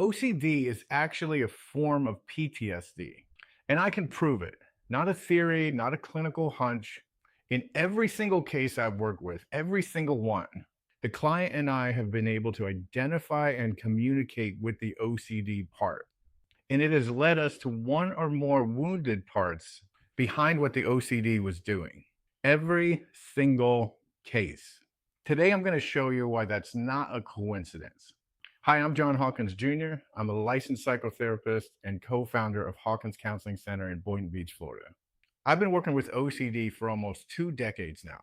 OCD is actually a form of PTSD, and I can prove it. Not a theory, not a clinical hunch. In every single case I've worked with, every single one, the client and I have been able to identify and communicate with the OCD part. And it has led us to one or more wounded parts behind what the OCD was doing. Every single case. Today, I'm going to show you why that's not a coincidence. Hi, I'm John Hawkins Jr. I'm a licensed psychotherapist and co-founder of Hawkins Counseling Center in Boynton Beach, Florida. I've been working with OCD for almost 2 decades now.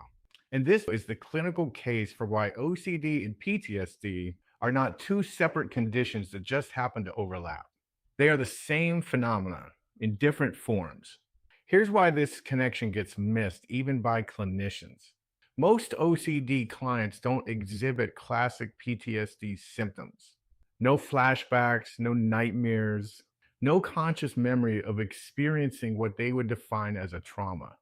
And this is the clinical case for why OCD and PTSD are not two separate conditions that just happen to overlap. They are the same phenomenon in different forms. Here's why this connection gets missed even by clinicians. Most OCD clients don't exhibit classic PTSD symptoms. No flashbacks, no nightmares, no conscious memory of experiencing what they would define as a trauma.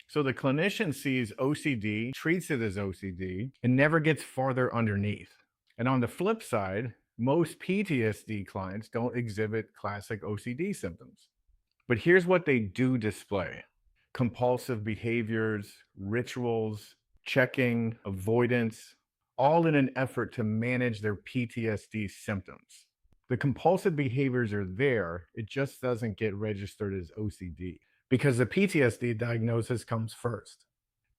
So the clinician sees OCD, treats it as OCD, and never gets farther underneath. And on the flip side, most PTSD clients don't exhibit classic OCD symptoms. But here's what they do display: compulsive behaviors, rituals, checking, avoidance, all in an effort to manage their PTSD symptoms. The compulsive behaviors are there, it just doesn't get registered as OCD because the PTSD diagnosis comes first.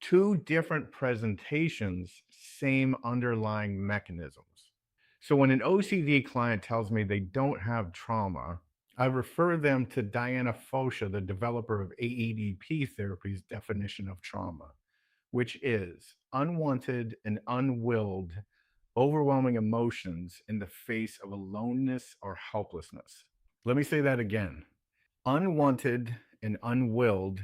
Two different presentations, same underlying mechanisms. So when an OCD client tells me they don't have trauma, I refer them to Diana Fosha, the developer of AEDP therapy's definition of trauma, which is unwanted and unwilled, overwhelming emotions in the face of aloneness or helplessness. Let me say that again. Unwanted and unwilled,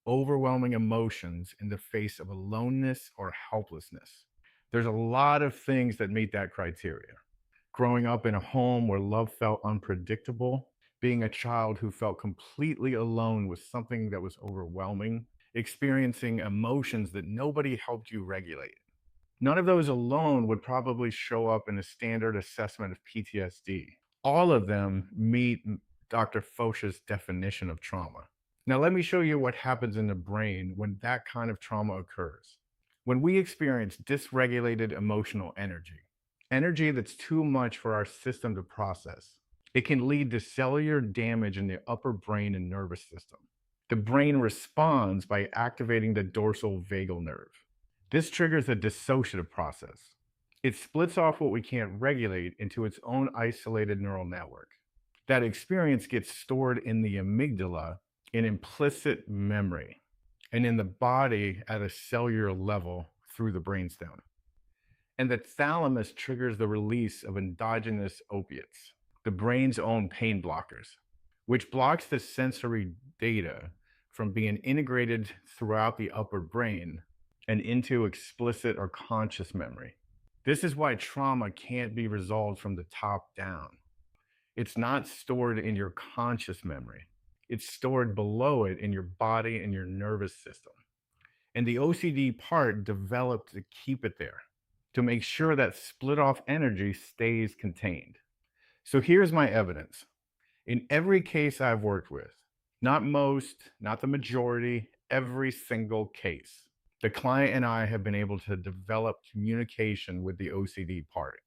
overwhelming emotions in the face of aloneness or helplessness. There's a lot of things that meet that criteria. Growing up in a home where love felt unpredictable, being a child who felt completely alone with something that was overwhelming, experiencing emotions that nobody helped you regulate. None of those alone would probably show up in a standard assessment of PTSD. All of them meet Dr. Fosha's definition of trauma. Now, let me show you what happens in the brain when that kind of trauma occurs. When we experience dysregulated emotional energy that's too much for our system to process, it can lead to cellular damage in the upper brain and nervous system. The brain responds by activating the dorsal vagal nerve. This triggers a dissociative process. It splits off what we can't regulate into its own isolated neural network. That experience gets stored in the amygdala in implicit memory and in the body at a cellular level through the brainstem. And the thalamus triggers the release of endogenous opiates, the brain's own pain blockers, which blocks the sensory data from being integrated throughout the upper brain and into explicit or conscious memory. This is why trauma can't be resolved from the top down. It's not stored in your conscious memory. It's stored below it in your body and your nervous system. And the OCD part developed to keep it there, to make sure that split off energy stays contained. So here's my evidence. In every case I've worked with, not most, not the majority, every single case, the client and I have been able to develop communication with the OCD part.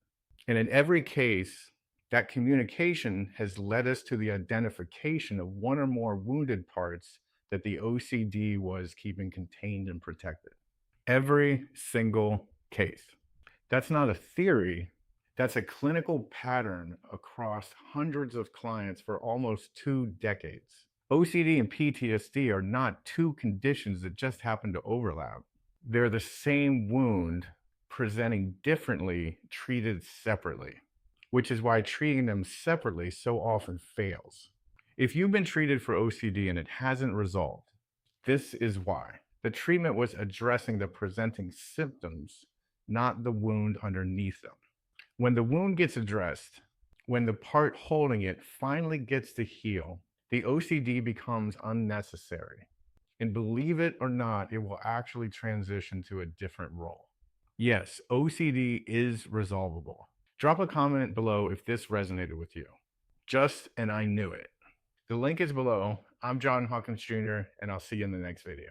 And in every case, that communication has led us to the identification of one or more wounded parts that the OCD was keeping contained and protected. Every single case. That's not a theory. That's a clinical pattern across hundreds of clients for almost 2 decades. OCD and PTSD are not two conditions that just happen to overlap. They're the same wound presenting differently, treated separately, which is why treating them separately so often fails. If you've been treated for OCD and it hasn't resolved, this is why. The treatment was addressing the presenting symptoms, not the wound underneath them. When the wound gets addressed, when the part holding it finally gets to heal, the OCD becomes unnecessary. And believe it or not, it will actually transition to a different role. Yes, OCD is resolvable. Drop a comment below if this resonated with you. and I knew it. The link is below. I'm John Hawkins Jr., and I'll see you in the next video.